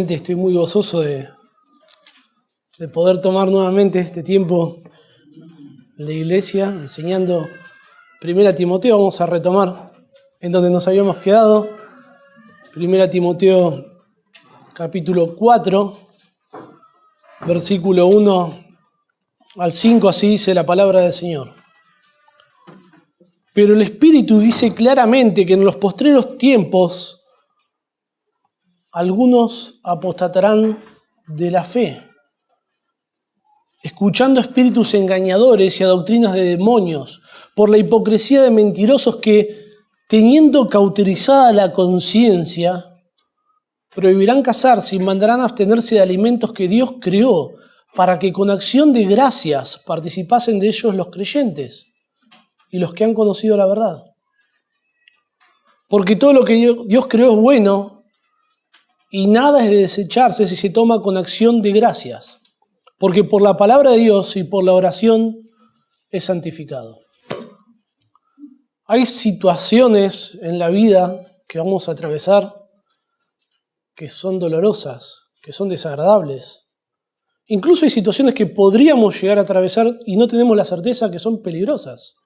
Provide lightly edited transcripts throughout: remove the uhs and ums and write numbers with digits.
realmente estoy muy gozoso de poder tomar nuevamente este tiempo en la iglesia, enseñando 1 Timoteo. Vamos a retomar en donde nos habíamos quedado. 1 Timoteo capítulo 4, versículo 1 al 5, así dice la palabra del Señor. Pero el Espíritu dice claramente que en los postreros tiempos algunos apostatarán de la fe, escuchando espíritus engañadores y a doctrinas de demonios, por la hipocresía de mentirosos que, teniendo cauterizada la conciencia, prohibirán casarse y mandarán abstenerse de alimentos que Dios creó, para que con acción de gracias participasen de ellos los creyentes y los que han conocido la verdad. Porque todo lo que Dios creó es bueno, y nada es de desecharse si se toma con acción de gracias, porque por la palabra de Dios y por la oración es santificado. Hay situaciones en la vida que vamos a atravesar que son dolorosas, que son desagradables. Incluso hay situaciones que podríamos llegar a atravesar y no tenemos la certeza que son peligrosas.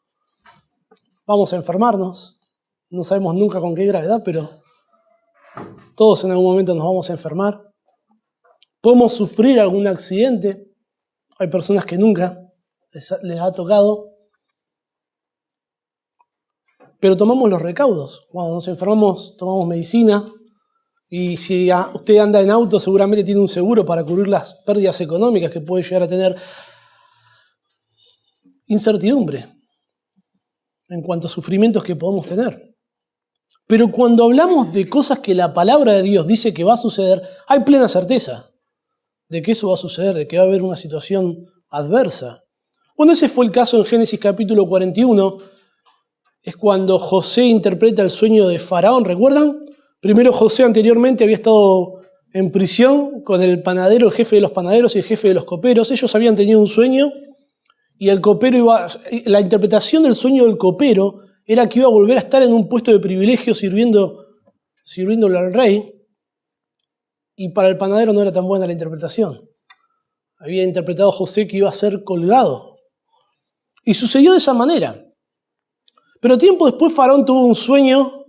Vamos a enfermarnos, no sabemos nunca con qué gravedad, pero todos en algún momento nos vamos a enfermar. Podemos sufrir algún accidente. Hay personas que nunca les ha tocado. Pero tomamos los recaudos. Cuando nos enfermamos, tomamos medicina. Y si usted anda en auto, seguramente tiene un seguro para cubrir las pérdidas económicas que puede llegar a tener. Incertidumbre en cuanto a sufrimientos que podemos tener. Pero cuando hablamos de cosas que la palabra de Dios dice que va a suceder, hay plena certeza de que eso va a suceder, de que va a haber una situación adversa. Bueno, ese fue el caso en Génesis capítulo 41. Es cuando José interpreta el sueño de Faraón. ¿Recuerdan? Primero José anteriormente había estado en prisión con el panadero, el jefe de los panaderos y el jefe de los coperos. Ellos habían tenido un sueño y el copero la interpretación del sueño del copero era que iba a volver a estar en un puesto de privilegio sirviéndole al rey, y para el panadero no era tan buena la interpretación. Había interpretado José que iba a ser colgado. Y sucedió de esa manera. Pero tiempo después Faraón tuvo un sueño,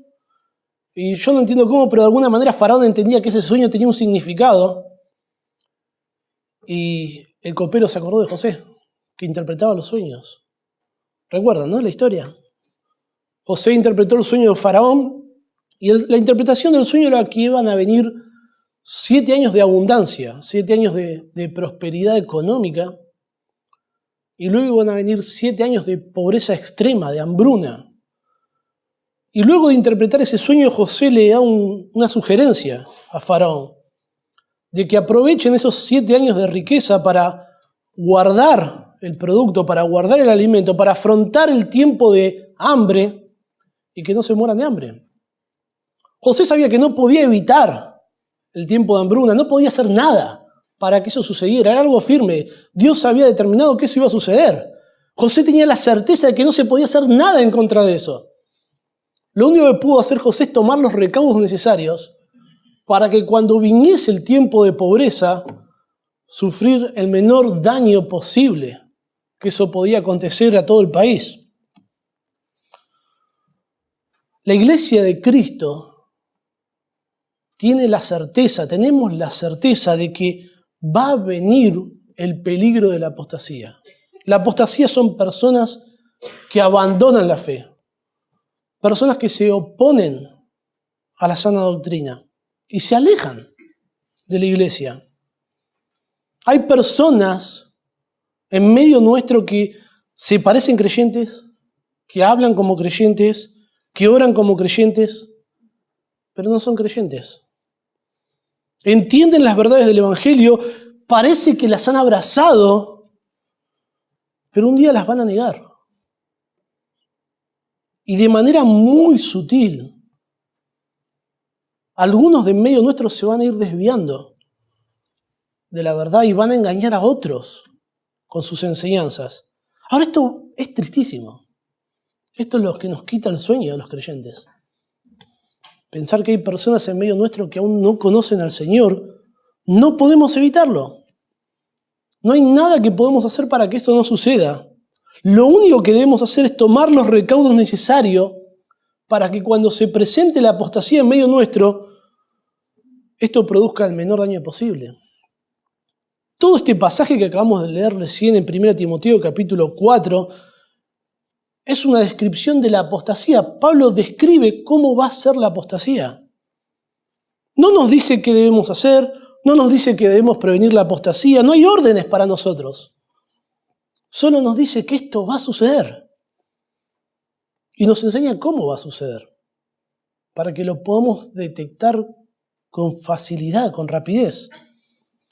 y yo no entiendo cómo, pero de alguna manera Faraón entendía que ese sueño tenía un significado, y el copero se acordó de José, que interpretaba los sueños. ¿Recuerdan, no? La historia. José interpretó el sueño de Faraón y la interpretación del sueño era que iban a venir 7 años de abundancia, 7 años de prosperidad económica, y luego iban a venir 7 años de pobreza extrema, de hambruna. Y luego de interpretar ese sueño, José le da una sugerencia a Faraón, de que aprovechen esos 7 años de riqueza para guardar el producto, para guardar el alimento, para afrontar el tiempo de hambre, y que no se mueran de hambre. José sabía que no podía evitar el tiempo de hambruna, no podía hacer nada para que eso sucediera, era algo firme. Dios había determinado que eso iba a suceder. José tenía la certeza de que no se podía hacer nada en contra de eso. Lo único que pudo hacer José es tomar los recaudos necesarios para que cuando viniese el tiempo de pobreza, sufrir el menor daño posible, que eso podía acontecer a todo el país. La iglesia de Cristo tenemos la certeza de que va a venir el peligro de la apostasía. La apostasía son personas que abandonan la fe, personas que se oponen a la sana doctrina y se alejan de la iglesia. Hay personas en medio nuestro que se parecen creyentes, que hablan como creyentes, que oran como creyentes, pero no son creyentes. Entienden las verdades del Evangelio, parece que las han abrazado, pero un día las van a negar. Y de manera muy sutil, algunos de en medio nuestro se van a ir desviando de la verdad y van a engañar a otros con sus enseñanzas. Ahora esto es tristísimo. Esto es lo que nos quita el sueño a los creyentes. Pensar que hay personas en medio nuestro que aún no conocen al Señor No podemos evitarlo. No hay nada que podamos hacer para que esto no suceda. Lo único que debemos hacer es tomar los recaudos necesarios para que cuando se presente la apostasía en medio nuestro, esto produzca el menor daño posible. Todo este pasaje que acabamos de leer recién en 1 Timoteo capítulo 4 es una descripción de la apostasía. Pablo describe cómo va a ser la apostasía. No nos dice qué debemos hacer, no nos dice que debemos prevenir la apostasía, no hay órdenes para nosotros. Solo nos dice que esto va a suceder. Y nos enseña cómo va a suceder, para que lo podamos detectar con facilidad, con rapidez.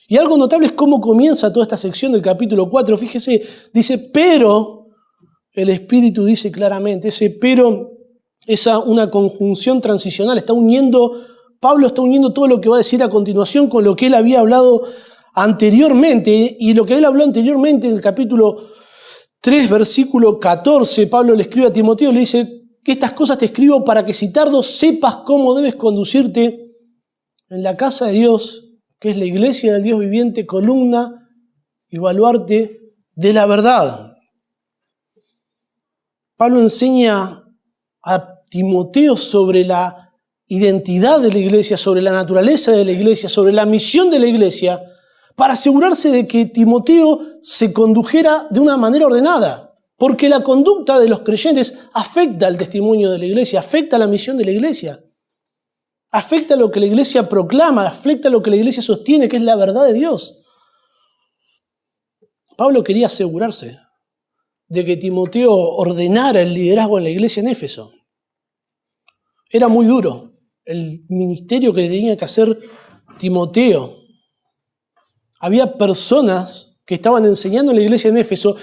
Y algo notable es cómo comienza toda esta sección del capítulo 4. Fíjese, dice, pero, el Espíritu dice claramente, ese pero es una conjunción transicional, Pablo está uniendo todo lo que va a decir a continuación con lo que él había hablado anteriormente, y lo que él habló anteriormente en el capítulo 3, versículo 14, Pablo le escribe a Timoteo, le dice que estas cosas te escribo para que si tardo sepas cómo debes conducirte en la casa de Dios, que es la iglesia del Dios viviente, columna y baluarte de la verdad. Pablo enseña a Timoteo sobre la identidad de la iglesia, sobre la naturaleza de la iglesia, sobre la misión de la iglesia, para asegurarse de que Timoteo se condujera de una manera ordenada. Porque la conducta de los creyentes afecta al testimonio de la iglesia, afecta a la misión de la iglesia, afecta a lo que la iglesia proclama, afecta a lo que la iglesia sostiene, que es la verdad de Dios. Pablo quería asegurarse de que Timoteo ordenara el liderazgo en la iglesia en Éfeso. Era muy duro el ministerio que tenía que hacer Timoteo. Había personas que estaban enseñando en la iglesia en Éfeso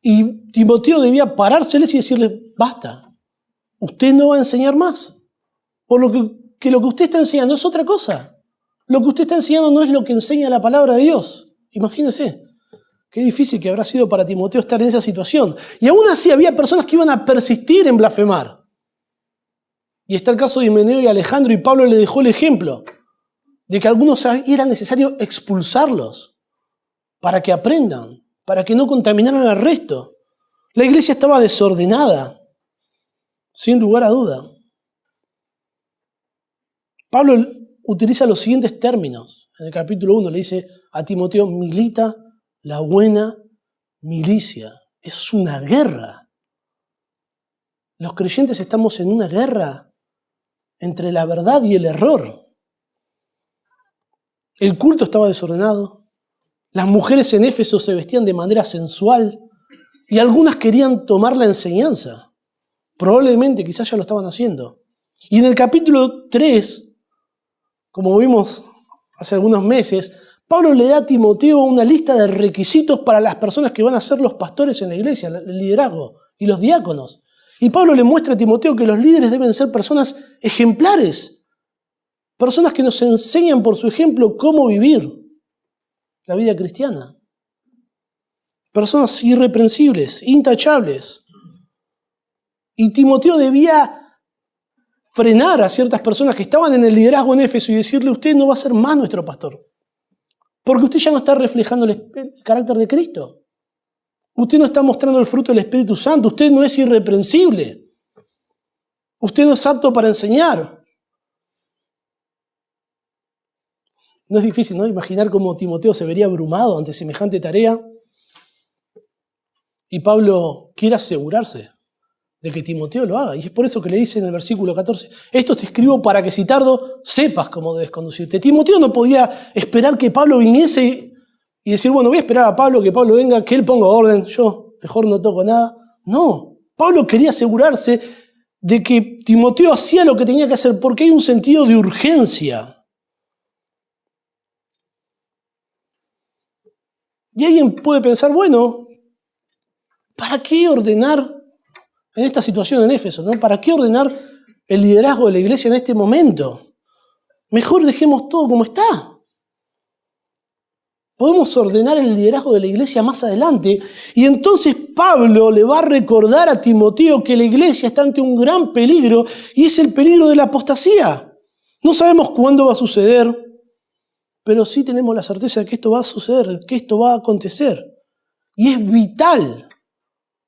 y Timoteo debía parárseles y decirles, basta, usted no va a enseñar más. Por lo que lo que usted está enseñando es otra cosa. Lo que usted está enseñando no es lo que enseña la palabra de Dios. Imagínense, qué difícil que habrá sido para Timoteo estar en esa situación. Y aún así había personas que iban a persistir en blasfemar. Y está el caso de Himeneo y Alejandro, y Pablo le dejó el ejemplo de que algunos era necesario expulsarlos para que aprendan, para que no contaminaran al resto. La iglesia estaba desordenada, sin lugar a duda. Pablo utiliza los siguientes términos. En el capítulo 1 le dice a Timoteo, milita la buena milicia. Es una guerra. Los creyentes estamos en una guerra entre la verdad y el error. El culto estaba desordenado. Las mujeres en Éfeso se vestían de manera sensual y algunas querían tomar la enseñanza. Probablemente, quizás ya lo estaban haciendo. Y en el capítulo 3, como vimos hace algunos meses, Pablo le da a Timoteo una lista de requisitos para las personas que van a ser los pastores en la iglesia, el liderazgo y los diáconos. Y Pablo le muestra a Timoteo que los líderes deben ser personas ejemplares, personas que nos enseñan por su ejemplo cómo vivir la vida cristiana. Personas irreprensibles, intachables. Y Timoteo debía frenar a ciertas personas que estaban en el liderazgo en Éfeso y decirle, usted no va a ser más nuestro pastor, porque usted ya no está reflejando el carácter de Cristo. Usted no está mostrando el fruto del Espíritu Santo. Usted no es irreprensible. Usted no es apto para enseñar. No es difícil, ¿no? Imaginar cómo Timoteo se vería abrumado ante semejante tarea. Y Pablo quiere asegurarse de que Timoteo lo haga. Y es por eso que le dice en el versículo 14, esto te escribo para que si tardo sepas cómo debes conducirte. Timoteo no podía esperar que Pablo viniese y decir, bueno, voy a esperar a Pablo, que Pablo venga, que él ponga orden, yo mejor no toco nada. No, Pablo quería asegurarse de que Timoteo hacía lo que tenía que hacer porque hay un sentido de urgencia. Y alguien puede pensar, bueno, ¿para qué ordenar en esta situación en Éfeso, ¿no? ¿Para qué ordenar el liderazgo de la iglesia en este momento? Mejor dejemos todo como está. Podemos ordenar el liderazgo de la iglesia más adelante. Y entonces Pablo le va a recordar a Timoteo que la iglesia está ante un gran peligro y es el peligro de la apostasía. No sabemos cuándo va a suceder. pero sí tenemos la certeza de que esto va a suceder, que esto va a acontecer. Y es vital,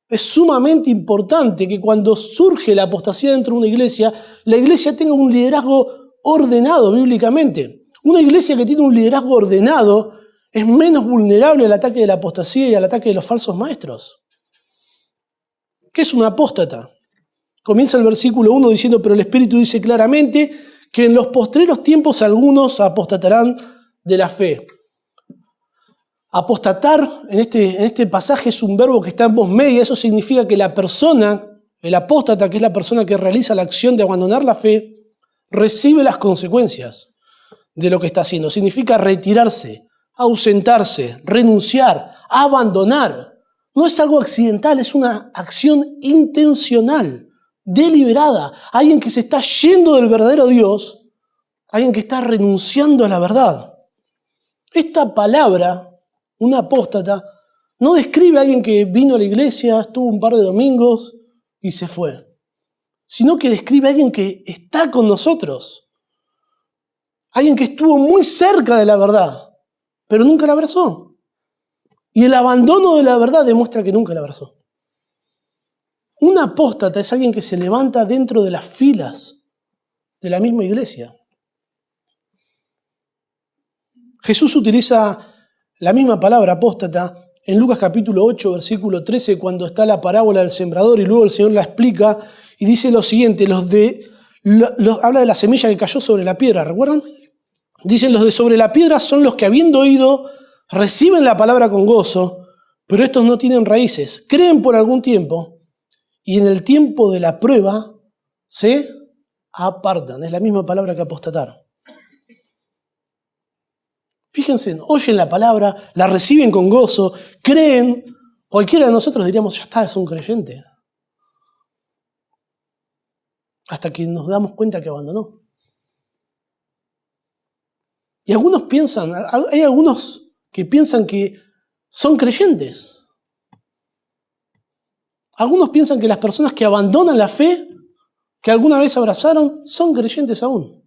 es sumamente importante que cuando surge la apostasía dentro de una iglesia, la iglesia tenga un liderazgo ordenado bíblicamente. Una iglesia que tiene un liderazgo ordenado es menos vulnerable al ataque de la apostasía y al ataque de los falsos maestros. ¿Qué es un apóstata? Comienza el versículo 1 diciendo, pero el Espíritu dice claramente que en los postreros tiempos algunos apostatarán de la fe. Apostatar en este pasaje es un verbo que está en voz media. Eso significa que la persona, el apóstata, que es la persona que realiza la acción de abandonar la fe, recibe las consecuencias de lo que está haciendo. Significa retirarse, ausentarse, renunciar, abandonar. No es algo accidental, es una acción intencional, deliberada. Alguien que se está yendo del verdadero Dios, alguien que está renunciando a la verdad. Esta palabra, un apóstata, no describe a alguien que vino a la iglesia, estuvo un par de domingos y se fue, sino que describe a alguien que está con nosotros, alguien que estuvo muy cerca de la verdad, pero nunca la abrazó. Y el abandono de la verdad demuestra que nunca la abrazó. Un apóstata es alguien que se levanta dentro de las filas de la misma iglesia. Jesús utiliza la misma palabra apóstata en Lucas capítulo 8, versículo 13, cuando está la parábola del sembrador y luego el Señor la explica y dice lo siguiente, habla de la semilla que cayó sobre la piedra, ¿recuerdan? Dicen los de sobre la piedra son los que habiendo oído reciben la palabra con gozo, pero estos no tienen raíces, creen por algún tiempo y en el tiempo de la prueba se apartan. Es la misma palabra que apostatar. Fíjense, oyen la palabra, la reciben con gozo, creen. Cualquiera de nosotros diríamos, ya está, es un creyente. Hasta que nos damos cuenta que abandonó. Y algunos piensan, hay algunos que piensan que son creyentes. Algunos piensan que las personas que abandonan la fe, que alguna vez abrazaron, son creyentes aún.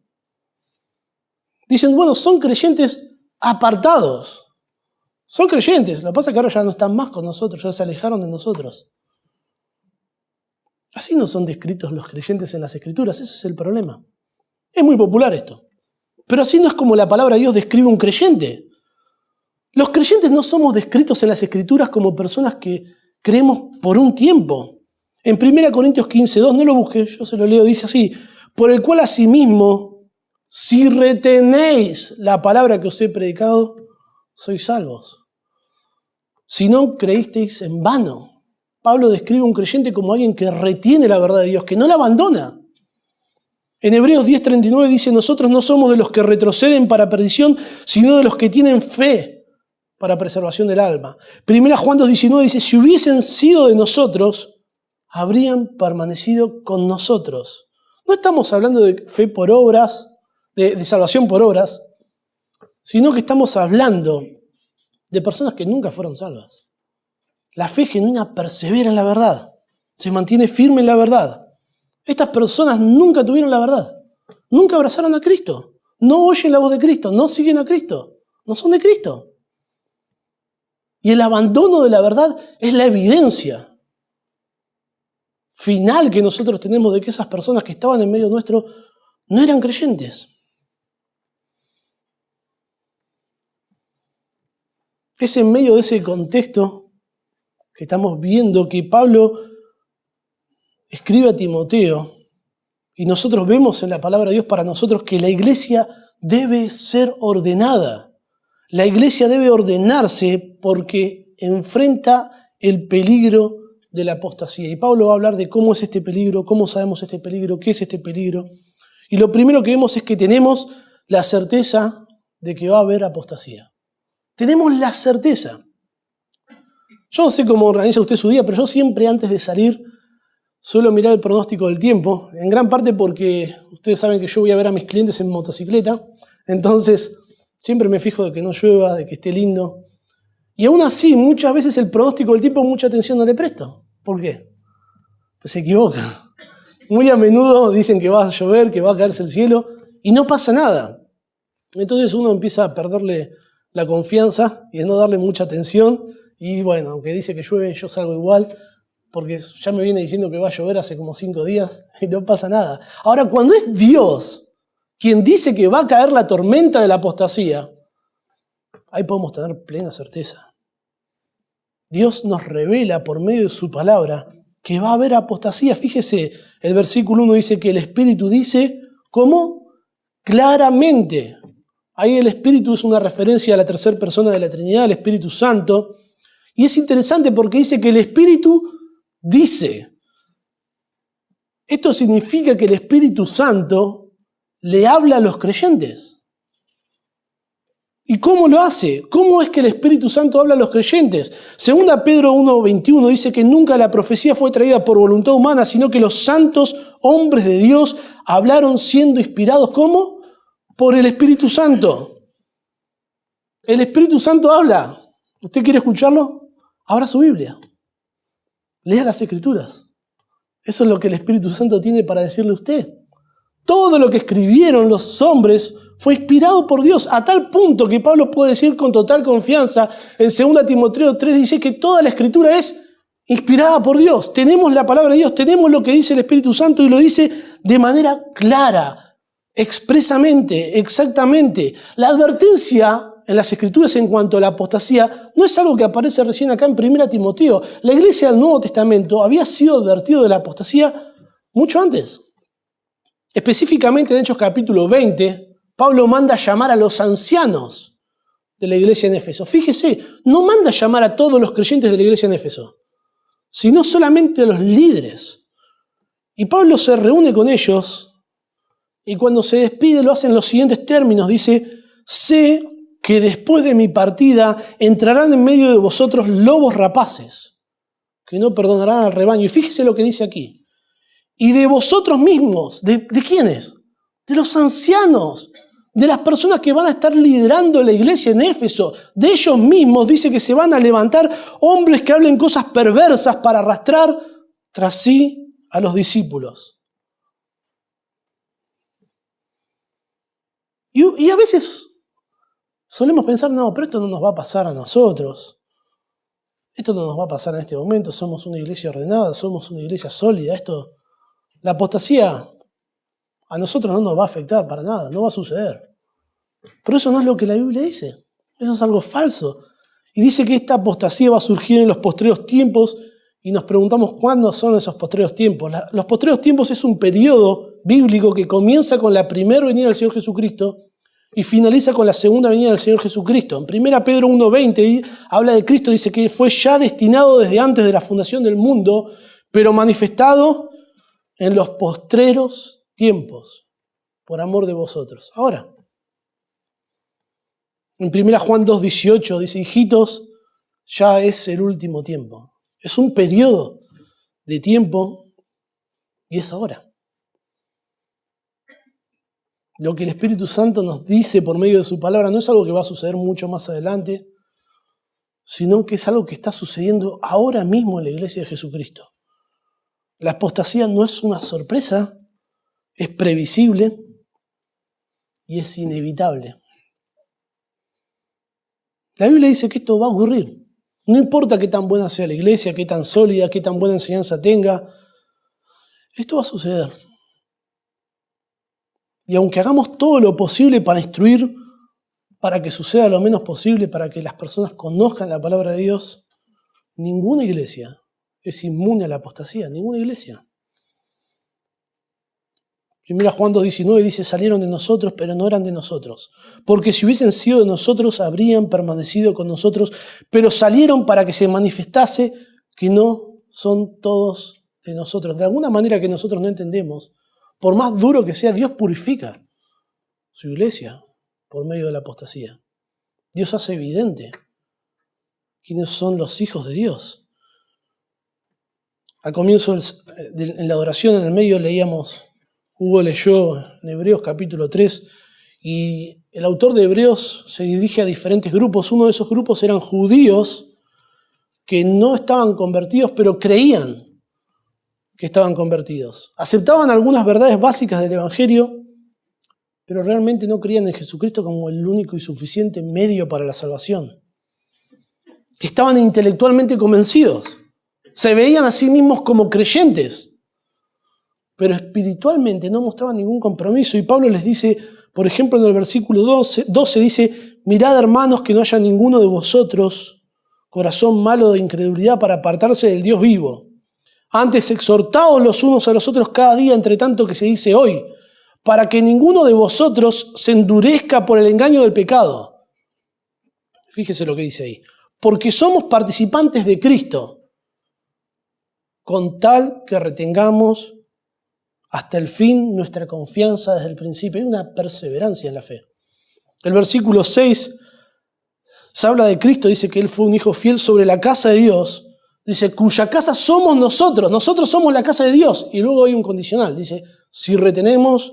Dicen, bueno, son creyentes apartados. Son creyentes. Lo que pasa es que ahora ya no están más con nosotros, ya se alejaron de nosotros. Así no son descritos los creyentes en las Escrituras, ese es el problema. Es muy popular esto. Pero así no es como la palabra de Dios describe un creyente. Los creyentes no somos descritos en las Escrituras como personas que creemos por un tiempo. En 1 Corintios 15:2, no lo busqué, yo se lo leo, dice así, por el cual asimismo, si retenéis la palabra que os he predicado, sois salvos. Si no creísteis en vano. Pablo describe a un creyente como alguien que retiene la verdad de Dios, que no la abandona. En Hebreos 10:39 dice, nosotros no somos de los que retroceden para perdición, sino de los que tienen fe para preservación del alma. 1 Juan 2:19 dice, si hubiesen sido de nosotros, habrían permanecido con nosotros. No estamos hablando de fe por obras, de salvación por obras, sino que estamos hablando de personas que nunca fueron salvas. La fe genuina persevera en la verdad, se mantiene firme en la verdad. Estas personas nunca tuvieron la verdad, nunca abrazaron a Cristo, no oyen la voz de Cristo, no siguen a Cristo, no son de Cristo. Y el abandono de la verdad es la evidencia final que nosotros tenemos de que esas personas que estaban en medio nuestro no eran creyentes. Es en medio de ese contexto que estamos viendo que Pablo escribe a Timoteo y nosotros vemos en la palabra de Dios para nosotros que la iglesia debe ser ordenada. La iglesia debe ordenarse porque enfrenta el peligro de la apostasía. Y Pablo va a hablar de cómo es este peligro, cómo sabemos este peligro, qué es este peligro. Y lo primero que vemos es que tenemos la certeza de que va a haber apostasía. Tenemos la certeza. Yo no sé cómo organiza usted su día, pero yo siempre antes de salir suelo mirar el pronóstico del tiempo, en gran parte porque ustedes saben que yo voy a ver a mis clientes en motocicleta, entonces siempre me fijo de que no llueva, de que esté lindo. Y aún así, muchas veces el pronóstico del tiempo mucha atención no le presto. ¿Por qué? Pues se equivoca. Muy a menudo dicen que va a llover, que va a caerse el cielo, y no pasa nada. Entonces uno empieza a perderle la confianza y a no darle mucha atención. Y bueno, aunque dice que llueve, yo salgo igual, porque ya me viene diciendo que va a llover hace como 5 días y no pasa nada. Ahora, cuando es Dios quien dice que va a caer la tormenta de la apostasía, ahí podemos tener plena certeza. Dios nos revela por medio de su palabra que va a haber apostasía. Fíjese, el versículo 1 dice que el Espíritu dice, ¿cómo? Claramente. Ahí el Espíritu es una referencia a la tercera persona de la Trinidad, el Espíritu Santo. Y es interesante porque dice que el Espíritu dice. Esto significa que el Espíritu Santo le habla a los creyentes. ¿Y cómo lo hace? ¿Cómo es que el Espíritu Santo habla a los creyentes? Segunda Pedro 1:21 dice que nunca la profecía fue traída por voluntad humana, sino que los santos hombres de Dios hablaron siendo inspirados, ¿cómo? Por el Espíritu Santo. El Espíritu Santo habla. ¿Usted quiere escucharlo? Abra su Biblia. Lea las Escrituras. Eso es lo que el Espíritu Santo tiene para decirle a usted. Todo lo que escribieron los hombres fue inspirado por Dios, a tal punto que Pablo puede decir con total confianza en 2 Timoteo 3, dice que toda la Escritura es inspirada por Dios. Tenemos la palabra de Dios, tenemos lo que dice el Espíritu Santo y lo dice de manera clara, expresamente, exactamente. La advertencia en las Escrituras en cuanto a la apostasía no es algo que aparece recién acá en 1 Timoteo. La iglesia del Nuevo Testamento había sido advertido de la apostasía mucho antes. Específicamente en Hechos capítulo 20, Pablo manda llamar a los ancianos de la iglesia en Éfeso. Fíjese, no manda llamar a todos los creyentes de la iglesia en Éfeso, sino solamente a los líderes. Y Pablo se reúne con ellos y cuando se despide lo hace en los siguientes términos. Dice, sé que después de mi partida entrarán en medio de vosotros lobos rapaces, que no perdonarán al rebaño. Y fíjese lo que dice aquí. Y de vosotros mismos, ¿de quiénes? De los ancianos, de las personas que van a estar liderando la iglesia en Éfeso. De ellos mismos dice que se van a levantar hombres que hablen cosas perversas para arrastrar tras sí a los discípulos. Y a veces solemos pensar, no, pero esto no nos va a pasar a nosotros. Esto no nos va a pasar en este momento. Somos una iglesia ordenada, somos una iglesia sólida. La apostasía a nosotros no nos va a afectar para nada, no va a suceder. Pero eso no es lo que la Biblia dice. Eso es algo falso. Y dice que esta apostasía va a surgir en los postreros tiempos y nos preguntamos cuándo son esos postreros tiempos. Los postreros tiempos es un periodo bíblico que comienza con la primera venida del Señor Jesucristo y finaliza con la segunda venida del Señor Jesucristo. En 1 Pedro 1:20 habla de Cristo, dice que fue ya destinado desde antes de la fundación del mundo, pero manifestado en los postreros tiempos, por amor de vosotros. Ahora, en 1 Juan 2:18 dice, hijitos, ya es el último tiempo. Es un periodo de tiempo y es ahora. Lo que el Espíritu Santo nos dice por medio de su palabra no es algo que va a suceder mucho más adelante, sino que es algo que está sucediendo ahora mismo en la iglesia de Jesucristo. La apostasía no es una sorpresa, es previsible y es inevitable. La Biblia dice que esto va a ocurrir. No importa qué tan buena sea la iglesia, qué tan sólida, qué tan buena enseñanza tenga, esto va a suceder. Y aunque hagamos todo lo posible para instruir, para que suceda lo menos posible, para que las personas conozcan la palabra de Dios, ninguna iglesia es inmune a la apostasía, ninguna iglesia. 1 Juan 2:19 dice, salieron de nosotros, pero no eran de nosotros. Porque si hubiesen sido de nosotros, habrían permanecido con nosotros, pero salieron para que se manifestase que no son todos de nosotros. De alguna manera que nosotros no entendemos, por más duro que sea, Dios purifica su iglesia por medio de la apostasía. Dios hace evidente quiénes son los hijos de Dios. Al comienzo, en la adoración, en el medio leíamos, Hugo leyó en Hebreos capítulo 3, y el autor de Hebreos se dirige a diferentes grupos. Uno de esos grupos eran judíos que no estaban convertidos, pero creían que estaban convertidos. Aceptaban algunas verdades básicas del Evangelio, pero realmente no creían en Jesucristo como el único y suficiente medio para la salvación. Estaban intelectualmente convencidos, se veían a sí mismos como creyentes, pero espiritualmente no mostraban ningún compromiso. Y Pablo les dice, por ejemplo, en el versículo 12 dice, mirad, hermanos, que no haya ninguno de vosotros corazón malo de incredulidad para apartarse del Dios vivo. Antes exhortaos los unos a los otros cada día, entre tanto que se dice hoy, para que ninguno de vosotros se endurezca por el engaño del pecado. Fíjese lo que dice ahí. Porque somos participantes de Cristo, con tal que retengamos hasta el fin nuestra confianza desde el principio. Hay una perseverancia en la fe. El versículo 6 se habla de Cristo, dice que Él fue un hijo fiel sobre la casa de Dios. Dice, cuya casa somos nosotros somos la casa de Dios. Y luego hay un condicional, dice, si retenemos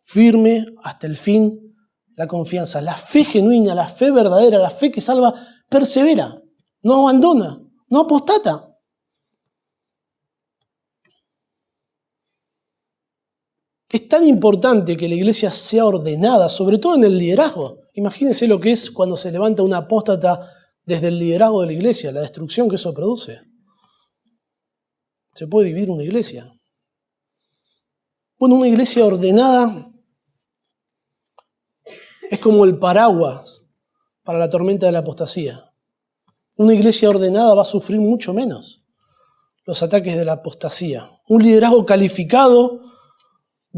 firme hasta el fin la confianza. La fe genuina, la fe verdadera, la fe que salva, persevera, no abandona, no apostata. Es tan importante que la iglesia sea ordenada, sobre todo en el liderazgo. Imagínense lo que es cuando se levanta una apóstata desde el liderazgo de la iglesia, la destrucción que eso produce. Se puede dividir una iglesia. Bueno, una iglesia ordenada es como el paraguas para la tormenta de la apostasía. Una iglesia ordenada va a sufrir mucho menos los ataques de la apostasía. Un liderazgo calificado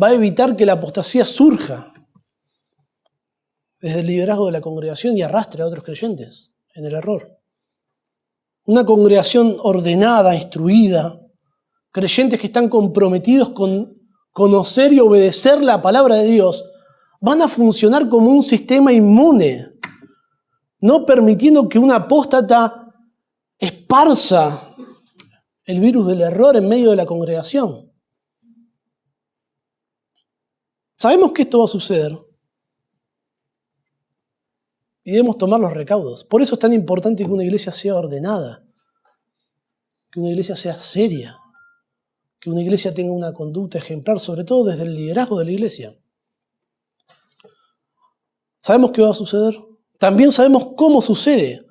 va a evitar que la apostasía surja desde el liderazgo de la congregación y arrastre a otros creyentes en el error. Una congregación ordenada, instruida, creyentes que están comprometidos con conocer y obedecer la palabra de Dios, van a funcionar como un sistema inmune, no permitiendo que un apóstata esparza el virus del error en medio de la congregación. Sabemos que esto va a suceder y debemos tomar los recaudos. Por eso es tan importante que una iglesia sea ordenada, que una iglesia sea seria, que una iglesia tenga una conducta ejemplar, sobre todo desde el liderazgo de la iglesia. ¿Sabemos qué va a suceder? También sabemos cómo sucede.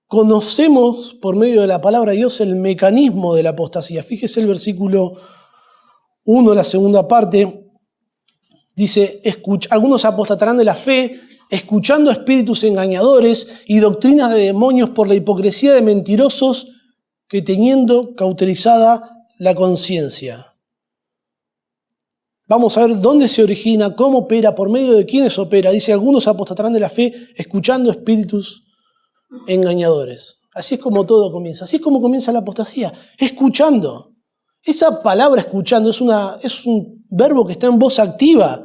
Conocemos por medio de la palabra de Dios el mecanismo de la apostasía. Fíjese el versículo 1, la segunda parte. Dice, algunos apostatarán de la fe, escuchando espíritus engañadores y doctrinas de demonios por la hipocresía de mentirosos que teniendo cauterizada la conciencia. Vamos a ver dónde se origina, cómo opera, por medio de quiénes opera. Dice, algunos apostatarán de la fe, escuchando espíritus engañadores. Así es como todo comienza. Así es como comienza la apostasía, escuchando. Esa palabra escuchando es un verbo que está en voz activa.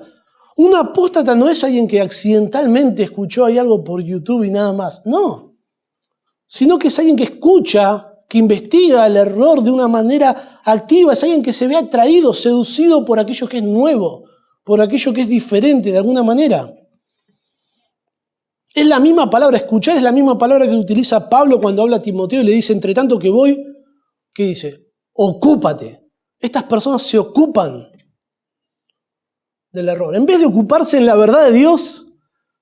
Un apóstata no es alguien que accidentalmente escuchó ahí algo por YouTube y nada más. No. Sino que es alguien que escucha, que investiga el error de una manera activa. Es alguien que se ve atraído, seducido por aquello que es nuevo, por aquello que es diferente de alguna manera. Es la misma palabra, escuchar es la misma palabra que utiliza Pablo cuando habla a Timoteo y le dice, entre tanto que voy, ¿qué dice? Ocúpate. Estas personas se ocupan del error. En vez de ocuparse en la verdad de Dios,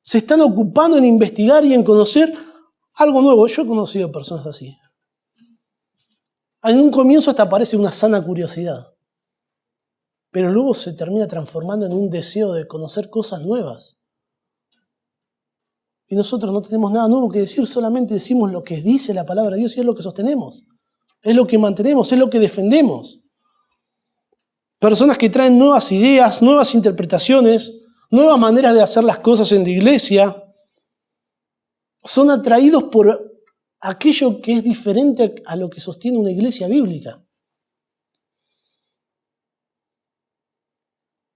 se están ocupando en investigar y en conocer algo nuevo. Yo he conocido personas así. En un comienzo hasta parece una sana curiosidad, pero luego se termina transformando en un deseo de conocer cosas nuevas. Y nosotros no tenemos nada nuevo que decir, solamente decimos lo que dice la palabra de Dios y es lo que sostenemos, es lo que mantenemos, es lo que defendemos. Personas que traen nuevas ideas, nuevas interpretaciones, nuevas maneras de hacer las cosas en la iglesia, son atraídos por aquello que es diferente a lo que sostiene una iglesia bíblica.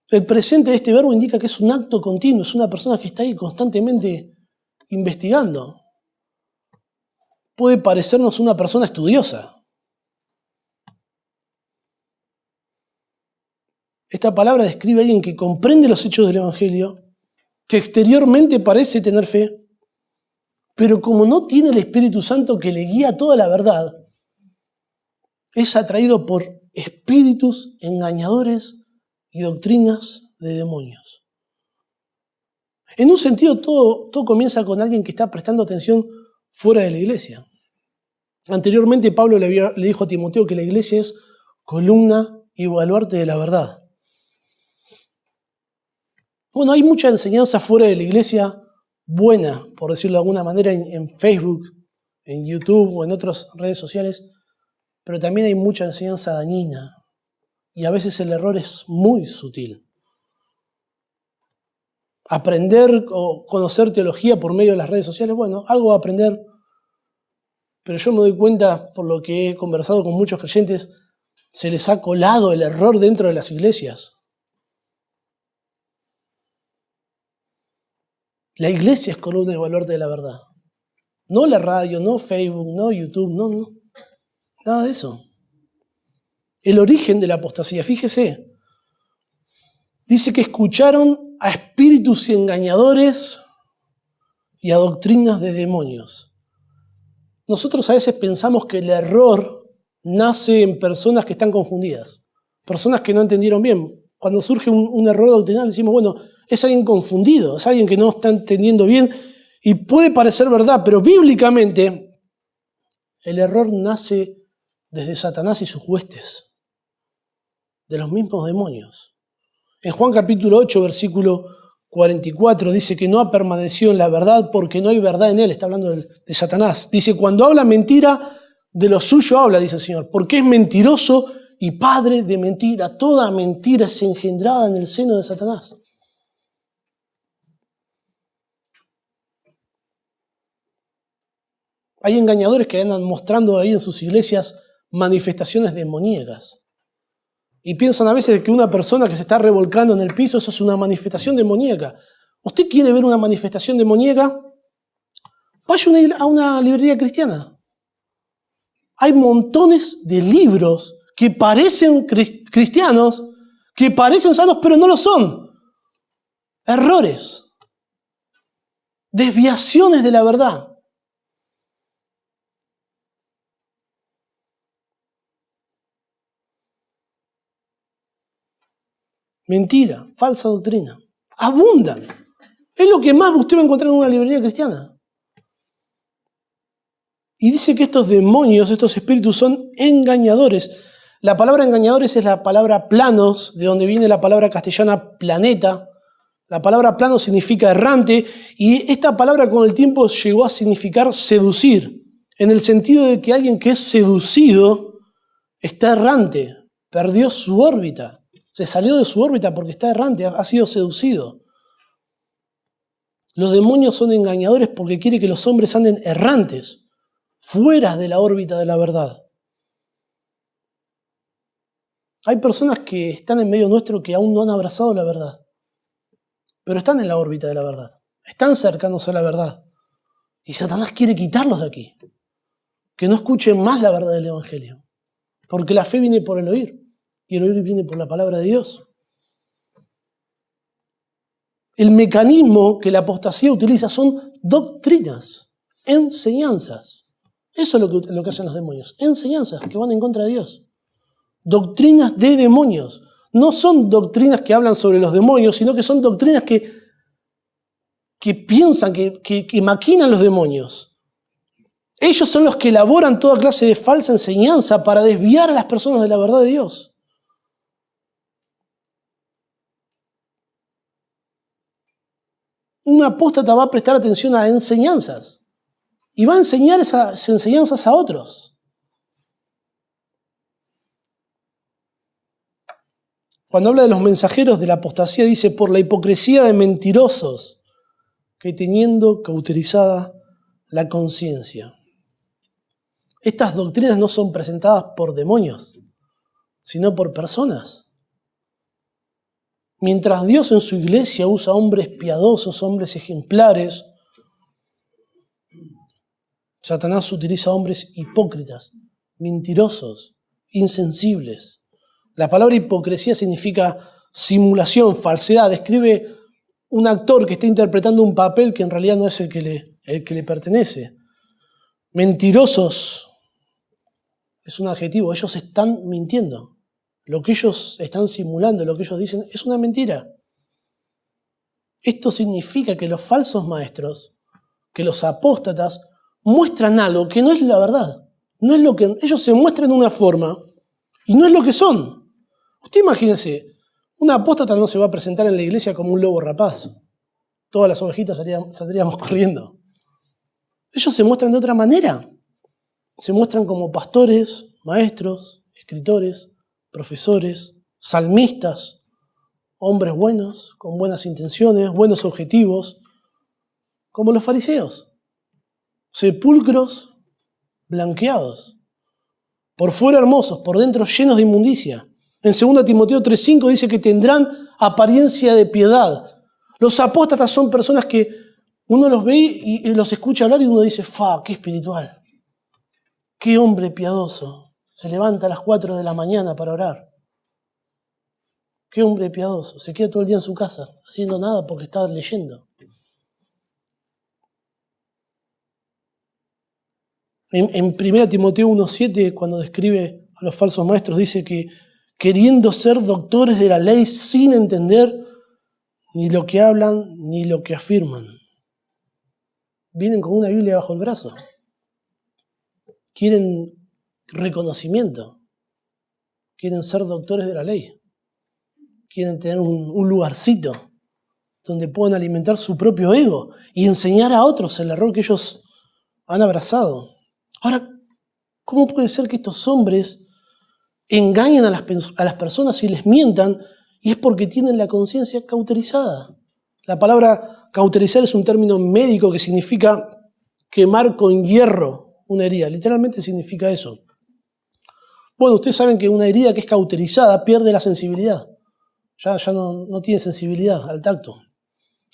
El presente de este verbo indica que es un acto continuo, es una persona que está ahí constantemente investigando. Puede parecernos una persona estudiosa. Esta palabra describe a alguien que comprende los hechos del Evangelio, que exteriormente parece tener fe, pero como no tiene el Espíritu Santo que le guía toda la verdad, es atraído por espíritus engañadores y doctrinas de demonios. En un sentido, todo comienza con alguien que está prestando atención fuera de la iglesia. Anteriormente, Pablo le dijo a Timoteo que la iglesia es columna y baluarte de la verdad. Bueno, hay mucha enseñanza fuera de la iglesia buena, por decirlo de alguna manera, en Facebook, en YouTube o en otras redes sociales, pero también hay mucha enseñanza dañina y a veces el error es muy sutil. Aprender o conocer teología por medio de las redes sociales, bueno, algo a aprender, pero yo me doy cuenta, por lo que he conversado con muchos creyentes, se les ha colado el error dentro de las iglesias. La iglesia es columna y baluarte de la verdad. No la radio, no Facebook, no YouTube, no. Nada de eso. El origen de la apostasía, fíjese, dice que escucharon a espíritus engañadores y a doctrinas de demonios. Nosotros a veces pensamos que el error nace en personas que están confundidas, personas que no entendieron bien. Cuando surge un error doctrinal decimos, bueno, es alguien confundido, es alguien que no está entendiendo bien y puede parecer verdad, pero bíblicamente el error nace desde Satanás y sus huestes, de los mismos demonios. En Juan capítulo 8, versículo 44, dice que no ha permanecido en la verdad porque no hay verdad en él. Está hablando de Satanás. Dice, cuando habla mentira, de lo suyo habla, dice el Señor, porque es mentiroso y padre de mentira. Toda mentira es engendrada en el seno de Satanás. Hay engañadores que andan mostrando ahí en sus iglesias manifestaciones demoníacas. Y piensan a veces que una persona que se está revolcando en el piso, eso es una manifestación demoníaca. ¿Usted quiere ver una manifestación demoníaca? Vaya a una librería cristiana. Hay montones de libros que parecen cristianos, que parecen sanos, pero no lo son. Errores. Desviaciones de la verdad. Mentira, falsa doctrina. Abundan. Es lo que más usted va a encontrar en una librería cristiana. Y dice que estos demonios, estos espíritus son engañadores. La palabra engañadores es la palabra planos, de donde viene la palabra castellana planeta. La palabra plano significa errante y esta palabra con el tiempo llegó a significar seducir, en el sentido de que alguien que es seducido está errante, perdió su órbita. Se salió de su órbita porque está errante, ha sido seducido. Los demonios son engañadores porque quieren que los hombres anden errantes, fuera de la órbita de la verdad. Hay personas que están en medio nuestro que aún no han abrazado la verdad, pero están en la órbita de la verdad, están cercanos a la verdad. Y Satanás quiere quitarlos de aquí, que no escuchen más la verdad del Evangelio, porque la fe viene por el oír. Y el oír viene por la palabra de Dios. El mecanismo que la apostasía utiliza son doctrinas, enseñanzas. Eso es lo que hacen los demonios. Enseñanzas que van en contra de Dios. Doctrinas de demonios. No son doctrinas que hablan sobre los demonios, sino que son doctrinas que piensan, que maquinan los demonios. Ellos son los que elaboran toda clase de falsa enseñanza para desviar a las personas de la verdad de Dios. Un apóstata va a prestar atención a enseñanzas y va a enseñar esas enseñanzas a otros. Cuando habla de los mensajeros de la apostasía, dice, por la hipocresía de mentirosos que teniendo cauterizada la conciencia. Estas doctrinas no son presentadas por demonios, sino por personas. Mientras Dios en su iglesia usa hombres piadosos, hombres ejemplares, Satanás utiliza hombres hipócritas, mentirosos, insensibles. La palabra hipocresía significa simulación, falsedad. Describe un actor que está interpretando un papel que en realidad no es el que le pertenece. Mentirosos es un adjetivo, ellos están mintiendo. Lo que ellos están simulando, lo que ellos dicen, es una mentira. Esto significa que los falsos maestros, que los apóstatas, muestran algo que no es la verdad. No es lo que ellos se muestran de una forma y no es lo que son. Usted imagínese, un apóstata no se va a presentar en la iglesia como un lobo rapaz. Todas las ovejitas saldríamos corriendo. Ellos se muestran de otra manera. Se muestran como pastores, maestros, escritores, profesores, salmistas, hombres buenos, con buenas intenciones, buenos objetivos, como los fariseos. Sepulcros blanqueados, por fuera hermosos, por dentro llenos de inmundicia. En 2 Timoteo 3:5 dice que tendrán apariencia de piedad. Los apóstatas son personas que uno los ve y los escucha hablar y uno dice, qué espiritual, qué hombre piadoso, se levanta a las 4 de la mañana para orar. Qué hombre piadoso, se queda todo el día en su casa, haciendo nada porque está leyendo. En 1 Timoteo 1:7, cuando describe a los falsos maestros, dice que queriendo ser doctores de la ley sin entender ni lo que hablan ni lo que afirman. Vienen con una Biblia bajo el brazo. Quieren reconocimiento. Quieren ser doctores de la ley. Quieren tener un lugarcito donde puedan alimentar su propio ego y enseñar a otros el error que ellos han abrazado. Ahora, ¿cómo puede ser que estos hombres engañen a las personas y les mientan? Y es porque tienen la conciencia cauterizada. La palabra cauterizar es un término médico que significa quemar con hierro una herida. Literalmente significa eso. Bueno, ustedes saben que una herida que es cauterizada pierde la sensibilidad. Ya no tiene sensibilidad al tacto.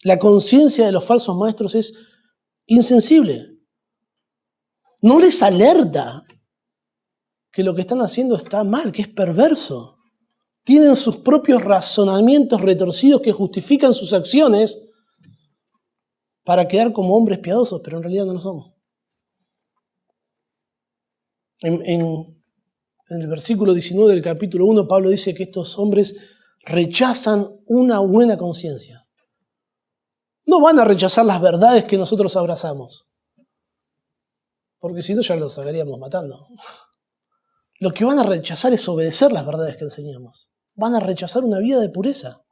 La conciencia de los falsos maestros es insensible. No les alerta que lo que están haciendo está mal, que es perverso. Tienen sus propios razonamientos retorcidos que justifican sus acciones para quedar como hombres piadosos, pero en realidad no lo son. En el versículo 19 del capítulo 1, Pablo dice que estos hombres rechazan una buena conciencia. No van a rechazar las verdades que nosotros abrazamos, porque si no ya los estaríamos matando. Lo que van a rechazar es obedecer las verdades que enseñamos. Van a rechazar una vida de pureza.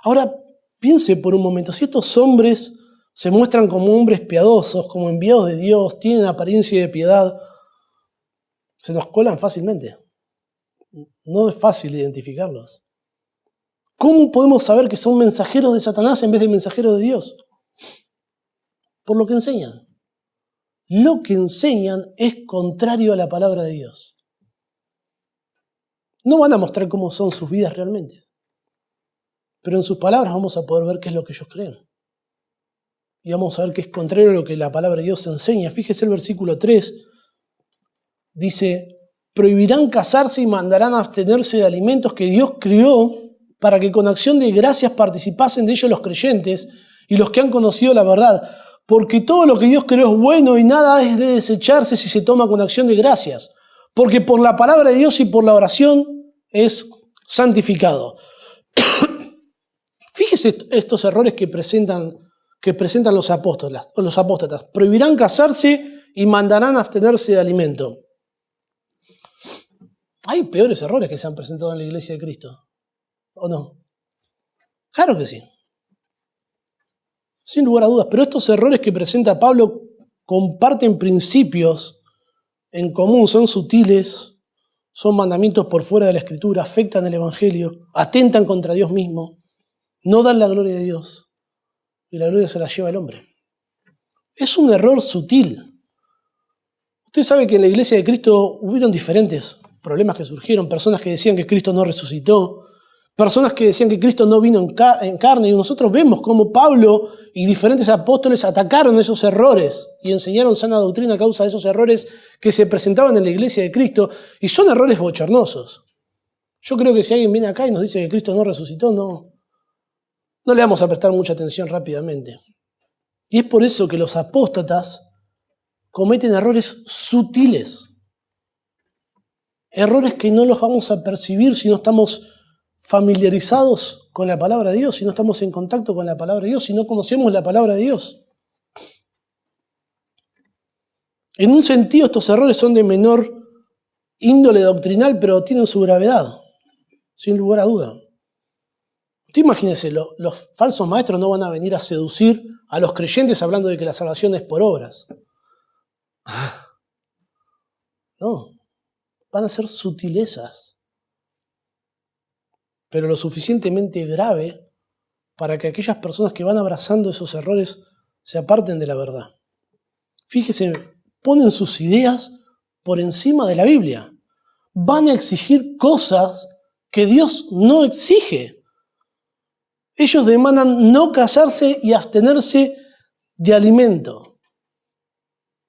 Ahora, piense por un momento, si estos hombres se muestran como hombres piadosos, como enviados de Dios, tienen apariencia de piedad, se nos colan fácilmente. No es fácil identificarlos. ¿Cómo podemos saber que son mensajeros de Satanás en vez de mensajeros de Dios? Por lo que enseñan. Lo que enseñan es contrario a la palabra de Dios. No van a mostrar cómo son sus vidas realmente, pero en sus palabras vamos a poder ver qué es lo que ellos creen. Y vamos a ver que es contrario a lo que la palabra de Dios enseña. Fíjese el versículo 3, dice, prohibirán casarse y mandarán a abstenerse de alimentos que Dios crió para que con acción de gracias participasen de ellos los creyentes y los que han conocido la verdad. Porque todo lo que Dios creó es bueno y nada es de desecharse si se toma con acción de gracias. Porque por la palabra de Dios y por la oración es santificado. Fíjese estos errores que presentan los apóstatas. Prohibirán casarse y mandarán a abstenerse de alimento. Hay peores errores que se han presentado en la iglesia de Cristo, ¿o no? Claro que sí. Sin lugar a dudas, pero estos errores que presenta Pablo comparten principios en común, son sutiles, son mandamientos por fuera de la Escritura, afectan el Evangelio, atentan contra Dios mismo, no dan la gloria de Dios y la gloria se la lleva el hombre. Es un error sutil. Usted sabe que en la iglesia de Cristo hubieron diferentes problemas que surgieron, personas que decían que Cristo no resucitó, personas que decían que Cristo no vino en carne, y nosotros vemos cómo Pablo y diferentes apóstoles atacaron esos errores y enseñaron sana doctrina a causa de esos errores que se presentaban en la iglesia de Cristo, y son errores bochornosos. Yo creo que si alguien viene acá y nos dice que Cristo no resucitó, no le vamos a prestar mucha atención rápidamente. Y es por eso que los apóstatas cometen errores sutiles, errores que no los vamos a percibir si no estamos familiarizados con la palabra de Dios, si no estamos en contacto con la palabra de Dios, si no conocemos la palabra de Dios. En un sentido, estos errores son de menor índole doctrinal, pero tienen su gravedad, sin lugar a duda. Usted imagínese, los falsos maestros no van a venir a seducir a los creyentes hablando de que la salvación es por obras. No, van a ser sutilezas, pero lo suficientemente grave para que aquellas personas que van abrazando esos errores se aparten de la verdad. Fíjese, ponen sus ideas por encima de la Biblia. Van a exigir cosas que Dios no exige. Ellos demandan no casarse y abstenerse de alimento.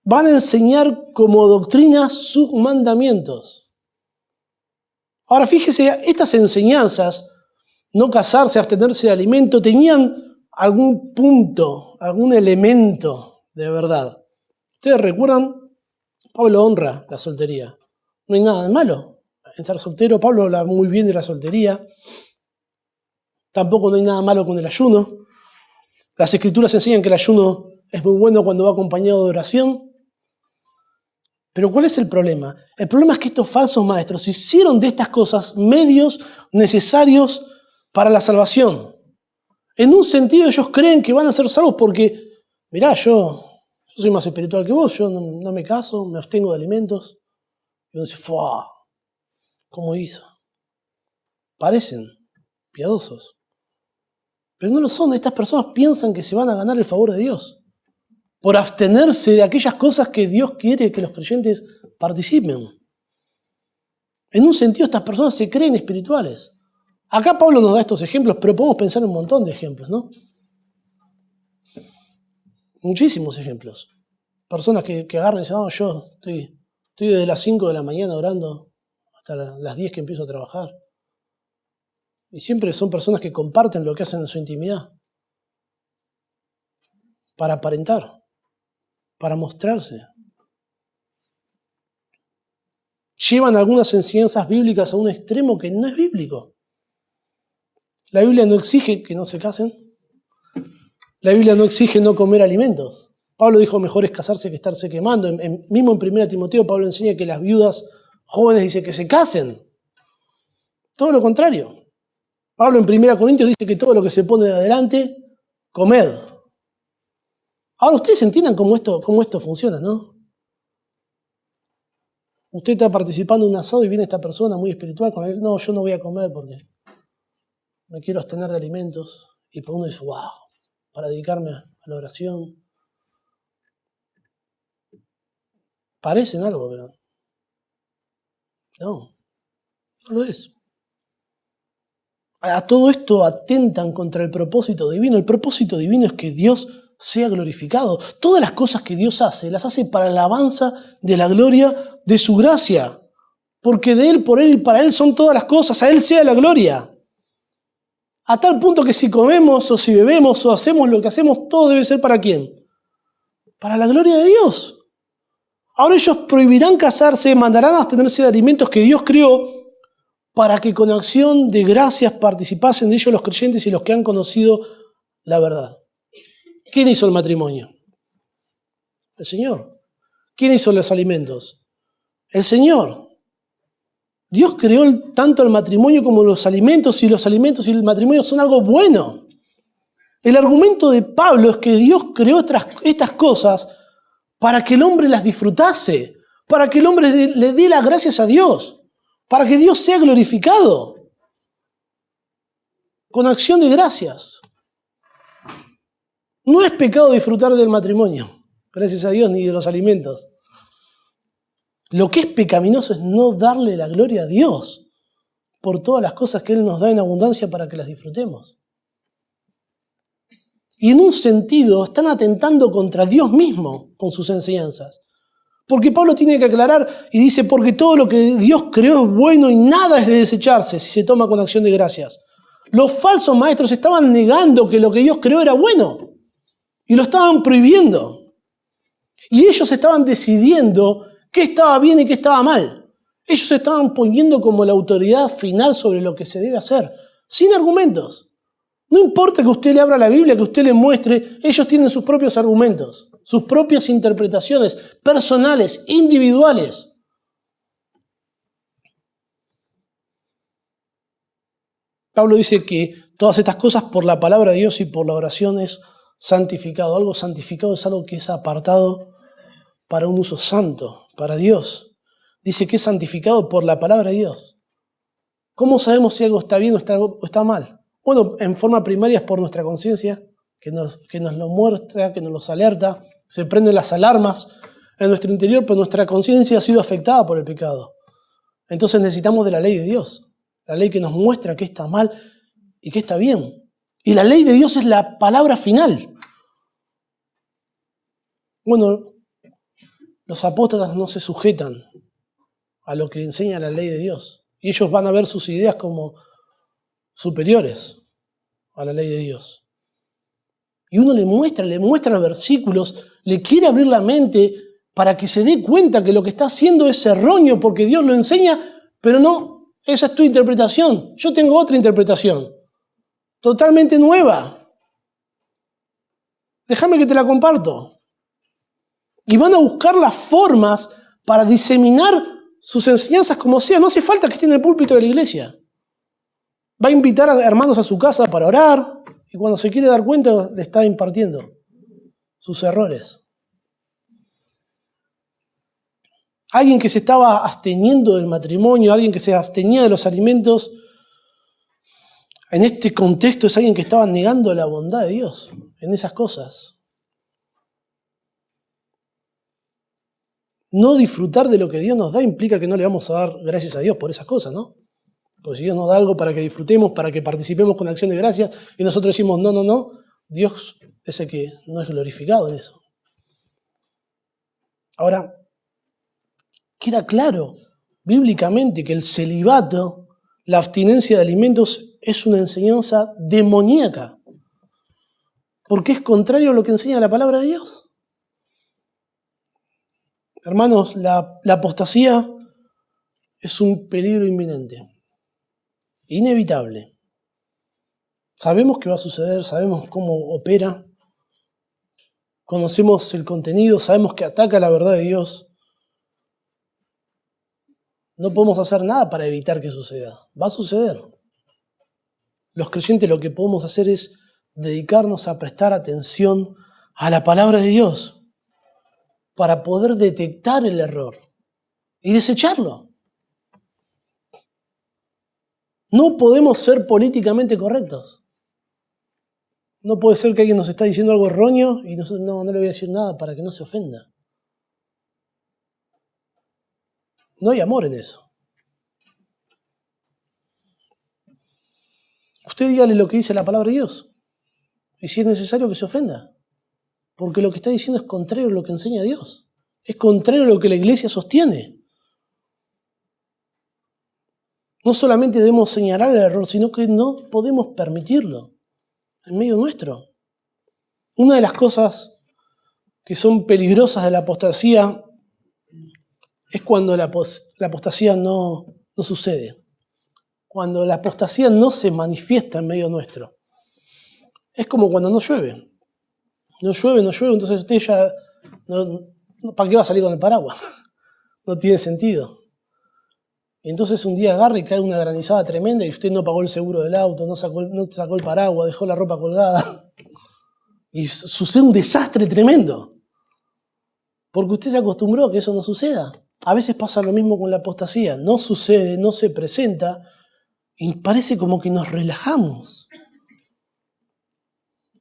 Van a enseñar como doctrina sus mandamientos. Ahora fíjese, estas enseñanzas, no casarse, abstenerse de alimento, tenían algún punto, algún elemento de verdad. Ustedes recuerdan, Pablo honra la soltería. No hay nada de malo en estar soltero. Pablo habla muy bien de la soltería. Tampoco no hay nada malo con el ayuno. Las Escrituras enseñan que el ayuno es muy bueno cuando va acompañado de oración. Pero ¿cuál es el problema? El problema es que estos falsos maestros hicieron de estas cosas medios necesarios para la salvación. En un sentido ellos creen que van a ser salvos porque, mirá, yo soy más espiritual que vos, yo no me caso, me abstengo de alimentos. Y uno dice, ¡fua! ¿Cómo hizo? Parecen piadosos. Pero no lo son. Estas personas piensan que se van a ganar el favor de Dios por abstenerse de aquellas cosas que Dios quiere que los creyentes participen. En un sentido, estas personas se creen espirituales. Acá Pablo nos da estos ejemplos, pero podemos pensar en un montón de ejemplos, ¿no? Muchísimos ejemplos. Personas que agarran y dicen, no, yo estoy desde las 5 de la mañana orando hasta las 10 que empiezo a trabajar. Y siempre son personas que comparten lo que hacen en su intimidad. Para aparentar. Para mostrarse. Llevan algunas enseñanzas bíblicas a un extremo que no es bíblico. La Biblia no exige que no se casen. La Biblia no exige no comer alimentos. Pablo dijo, mejor es casarse que estarse quemando. Mismo en 1 Timoteo, Pablo enseña que las viudas jóvenes dice que se casen. Todo lo contrario. Pablo en 1 Corintios dice que todo lo que se pone de adelante, comed. Ahora ustedes entiendan cómo esto funciona, ¿no? Usted está participando en un asado y viene esta persona muy espiritual con él. No, yo no voy a comer porque me quiero abstener de alimentos. Y por uno dice, wow, para dedicarme a la oración. Parecen algo, pero no lo es. A todo esto atentan contra el propósito divino. El propósito divino es que Dios sea glorificado. Todas las cosas que Dios hace, las hace para la alabanza de la gloria de su gracia. Porque de Él, por Él y para Él son todas las cosas. A Él sea la gloria. A tal punto que si comemos o si bebemos o hacemos lo que hacemos, todo debe ser ¿para quién? Para la gloria de Dios. Ahora ellos prohibirán casarse, mandarán a abstenerse de alimentos que Dios creó para que con acción de gracias participasen de ellos los creyentes y los que han conocido la verdad. ¿Quién hizo el matrimonio? El Señor. ¿Quién hizo los alimentos? El Señor. Dios creó tanto el matrimonio como los alimentos y el matrimonio son algo bueno. El argumento de Pablo es que Dios creó estas cosas para que el hombre las disfrutase, para que el hombre le dé las gracias a Dios, para que Dios sea glorificado con acción de gracias. No es pecado disfrutar del matrimonio, gracias a Dios, ni de los alimentos. Lo que es pecaminoso es no darle la gloria a Dios por todas las cosas que Él nos da en abundancia para que las disfrutemos. Y en un sentido están atentando contra Dios mismo con sus enseñanzas. Porque Pablo tiene que aclarar y dice, porque todo lo que Dios creó es bueno y nada es de desecharse si se toma con acción de gracias. Los falsos maestros estaban negando que lo que Dios creó era bueno y lo estaban prohibiendo. Y ellos estaban decidiendo qué estaba bien y qué estaba mal. Ellos se estaban poniendo como la autoridad final sobre lo que se debe hacer. sin argumentos. No importa que usted le abra la Biblia, que usted le muestre, ellos tienen sus propios argumentos, sus propias interpretaciones personales, individuales. Pablo dice que todas estas cosas por la palabra de Dios y por la oración es santificado. Algo santificado es algo que es apartado para un uso santo, para Dios. Dice que es santificado por la palabra de Dios. ¿Cómo sabemos si algo está bien o está mal? Bueno, en forma primaria es por nuestra conciencia, que nos lo muestra, que nos los alerta, se prenden las alarmas en nuestro interior, pero nuestra conciencia ha sido afectada por el pecado. Entonces necesitamos de la ley de Dios, la ley que nos muestra qué está mal y qué está bien. Y la ley de Dios es la palabra final. Bueno, los apóstatas no se sujetan a lo que enseña la ley de Dios. Y ellos van a ver sus ideas como superiores a la ley de Dios. Y uno le muestra los versículos, le quiere abrir la mente para que se dé cuenta que lo que está haciendo es erróneo porque Dios lo enseña, pero no, esa es tu interpretación. Yo tengo otra interpretación, totalmente nueva. Déjame que te la comparto. Y van a buscar las formas para diseminar sus enseñanzas como sea. No hace falta que esté en el púlpito de la iglesia. Va a invitar a hermanos a su casa para orar y cuando se quiere dar cuenta le está impartiendo sus errores. Alguien que se estaba absteniendo del matrimonio, alguien que se abstenía de los alimentos, en este contexto es alguien que estaba negando la bondad de Dios en esas cosas. No disfrutar de lo que Dios nos da implica que no le vamos a dar gracias a Dios por esas cosas, ¿no? Porque si Dios nos da algo para que disfrutemos, para que participemos con acción de gracias, y nosotros decimos no, Dios es el que no es glorificado en eso. Ahora, queda claro bíblicamente que el celibato, la abstinencia de alimentos, es una enseñanza demoníaca, porque es contrario a lo que enseña la palabra de Dios. Hermanos, la apostasía es un peligro inminente, inevitable. Sabemos qué va a suceder, sabemos cómo opera, conocemos el contenido, sabemos que ataca la verdad de Dios. No podemos hacer nada para evitar que suceda. Va a suceder. Los creyentes lo que podemos hacer es dedicarnos a prestar atención a la palabra de Dios para poder detectar el error y desecharlo. No podemos ser políticamente correctos. No puede ser que alguien nos está diciendo algo erróneo y nosotros no le voy a decir nada para que no se ofenda. No hay amor en eso. Usted dígale lo que dice la palabra de Dios. Y si es necesario que se ofenda. Porque lo que está diciendo es contrario a lo que enseña Dios. Es contrario a lo que la iglesia sostiene. No solamente debemos señalar el error, sino que no podemos permitirlo en medio nuestro. Una de las cosas que son peligrosas de la apostasía es cuando la apostasía no sucede. Cuando la apostasía no se manifiesta en medio nuestro. Es como cuando no llueve. No llueve, entonces usted ya... ¿Para qué va a salir con el paraguas? No tiene sentido. Y entonces un día agarra y cae una granizada tremenda y usted no pagó el seguro del auto, no sacó el paraguas, dejó la ropa colgada. Y sucede un desastre tremendo. Porque usted se acostumbró a que eso no suceda. A veces pasa lo mismo con la apostasía. No sucede, no se presenta y parece como que nos relajamos.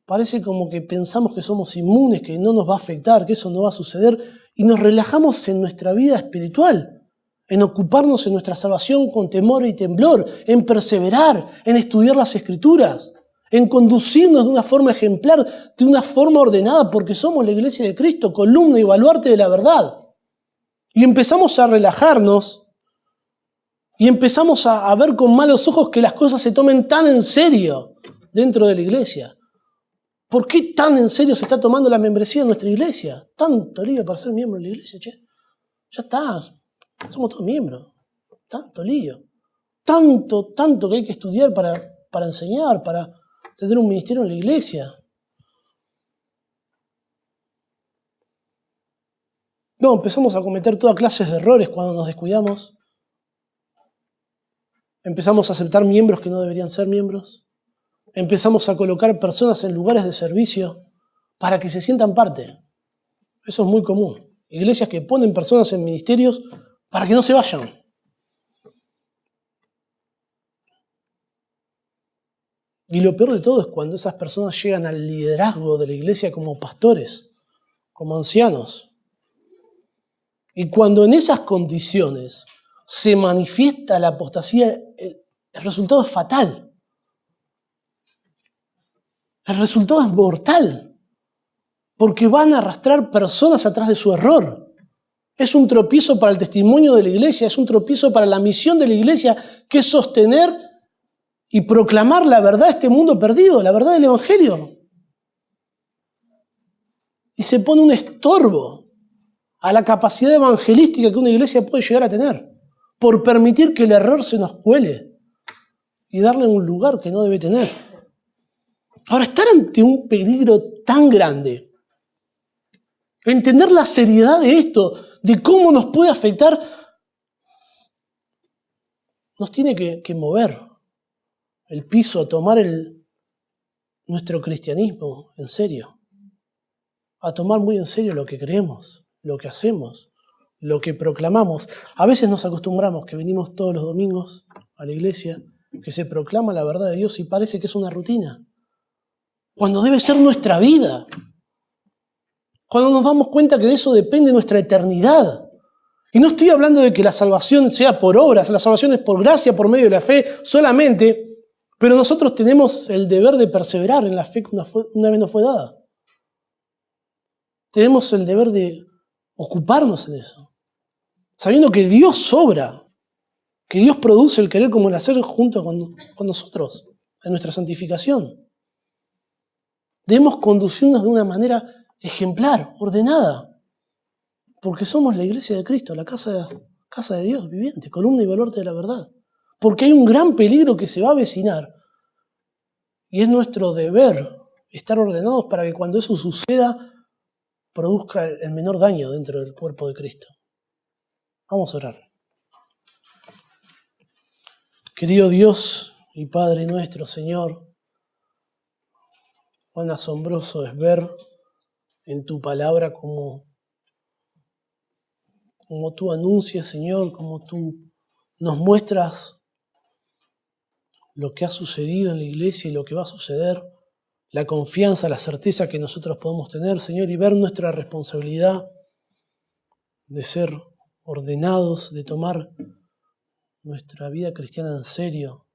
Parece como que pensamos que somos inmunes, que no nos va a afectar, que eso no va a suceder y nos relajamos en nuestra vida espiritual. En ocuparnos en nuestra salvación con temor y temblor, en perseverar, en estudiar las Escrituras, en conducirnos de una forma ejemplar, de una forma ordenada, porque somos la iglesia de Cristo, columna y baluarte de la verdad. Y empezamos a relajarnos y empezamos a ver con malos ojos que las cosas se tomen tan en serio dentro de la iglesia. ¿Por qué tan en serio se está tomando la membresía de nuestra iglesia? Tanto lío para ser miembro de la iglesia, che. Ya está. Somos todos miembros. Tanto lío. Tanto que hay que estudiar para para enseñar, para tener un ministerio en la iglesia. No, empezamos a cometer toda clase de errores cuando nos descuidamos. Empezamos a aceptar miembros que no deberían ser miembros. Empezamos a colocar personas en lugares de servicio para que se sientan parte. Eso es muy común. Iglesias que ponen personas en ministerios para que no se vayan. Y lo peor de todo es cuando esas personas llegan al liderazgo de la iglesia como pastores, como ancianos. Y cuando en esas condiciones se manifiesta la apostasía, el resultado es fatal. El resultado es mortal. Porque van a arrastrar personas atrás de su error. Es un tropiezo para el testimonio de la iglesia, es un tropiezo para la misión de la iglesia, que es sostener y proclamar la verdad de este mundo perdido, la verdad del Evangelio. Y se pone un estorbo a la capacidad evangelística que una iglesia puede llegar a tener, por permitir que el error se nos cuele y darle un lugar que no debe tener. Ahora, estar ante un peligro tan grande, entender la seriedad de esto, de cómo nos puede afectar, nos tiene que mover el piso, a tomar nuestro cristianismo en serio, a tomar muy en serio lo que creemos, lo que hacemos, lo que proclamamos. A veces nos acostumbramos que venimos todos los domingos a la iglesia, que se proclama la verdad de Dios y parece que es una rutina, cuando debe ser nuestra vida. Cuando nos damos cuenta que de eso depende nuestra eternidad. Y no estoy hablando de que la salvación sea por obras, la salvación es por gracia, por medio de la fe solamente, pero nosotros tenemos el deber de perseverar en la fe que una vez nos fue dada. Tenemos el deber de ocuparnos en eso, sabiendo que Dios obra, que Dios produce el querer como el hacer junto con nosotros, en nuestra santificación. Debemos conducirnos de una manera ejemplar, ordenada, porque somos la iglesia de Cristo, la casa de Dios viviente, columna y baluarte de la verdad. Porque hay un gran peligro que se va a avecinar y es nuestro deber estar ordenados para que cuando eso suceda produzca el menor daño dentro del cuerpo de Cristo. Vamos a orar. Querido Dios y Padre nuestro, Señor, cuán asombroso es ver en tu palabra como tú anuncias, Señor, como tú nos muestras lo que ha sucedido en la iglesia y lo que va a suceder, la confianza, la certeza que nosotros podemos tener, Señor, y ver nuestra responsabilidad de ser ordenados, de tomar nuestra vida cristiana en serio,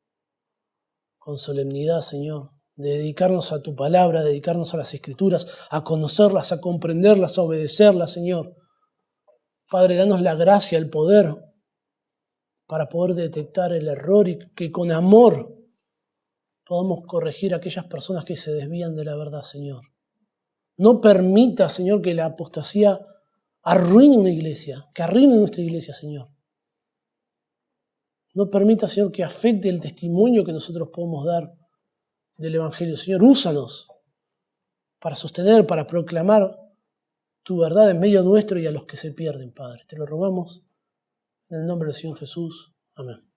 con solemnidad, Señor, de dedicarnos a tu palabra, dedicarnos a las Escrituras, a conocerlas, a comprenderlas, a obedecerlas, Señor. Padre, danos la gracia, el poder para poder detectar el error y que con amor podamos corregir a aquellas personas que se desvían de la verdad, Señor. No permita, Señor, que la apostasía arruine una iglesia, que arruine nuestra iglesia, Señor. No permita, Señor, que afecte el testimonio que nosotros podemos dar del Evangelio. Señor, úsanos para sostener, para proclamar tu verdad en medio nuestro y a los que se pierden, Padre. Te lo rogamos en el nombre del Señor Jesús. Amén.